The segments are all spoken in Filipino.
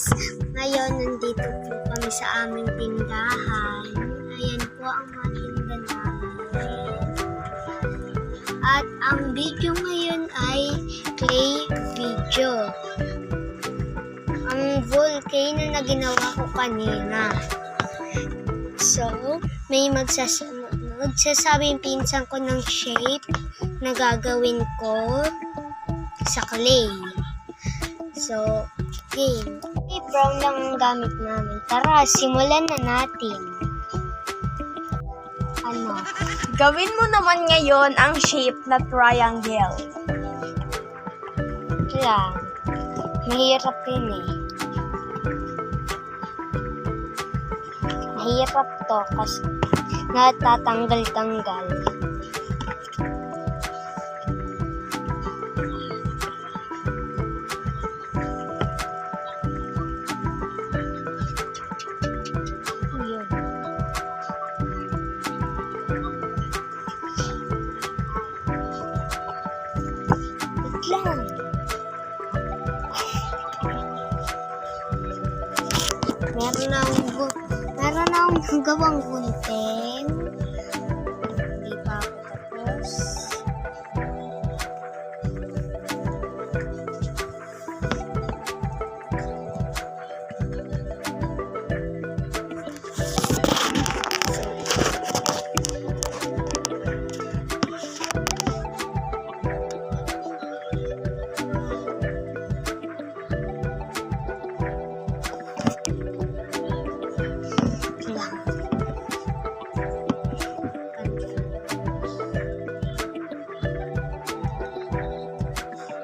guys! Ngayon, nandito po kami sa aming tindahan. Ayan po ang mga tinda namin. At ang video ngayon ay clay video. Ang volcano na ginawa ko kanina. So, may magsasabing pinsan ko ng shape na gagawin ko sa clay. So, game. Brown lang ang gamit namin. Tara, simulan na natin. Ano? Gawin mo naman ngayon ang shape na triangle. Ito lang. Mahirap yun eh. Mahirap to kasi natatanggal-tanggal. Yun. Wait lang. Meron na akong gawang gunting. Hindi pa ako tapos.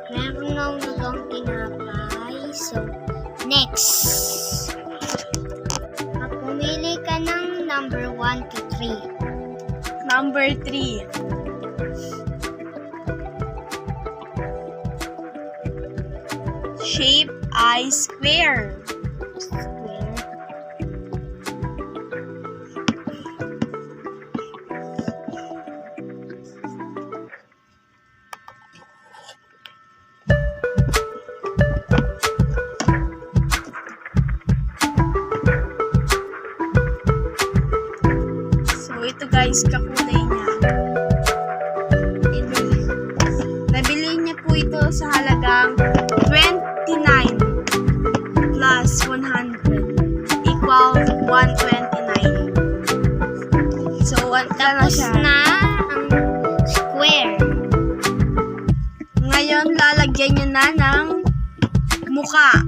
Meron na akong tinapay. So, next. Pumili ka ng number 1 to 3. Number 3. Shape I square. So, ito guys, kakulay niya. Nabili niya po ito sa halagang 29 plus 100 equal 129. So, Tapos na ang square. Ngayon, lalagyan niya na ng muka.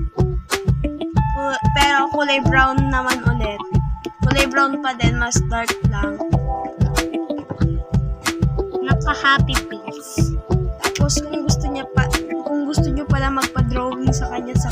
Pero kulay brown naman ulit. Kulay brown pa din, mas dark lang. Naka-happy face. Tapos kung gusto niyo pala magpa-drawing sa kanya sa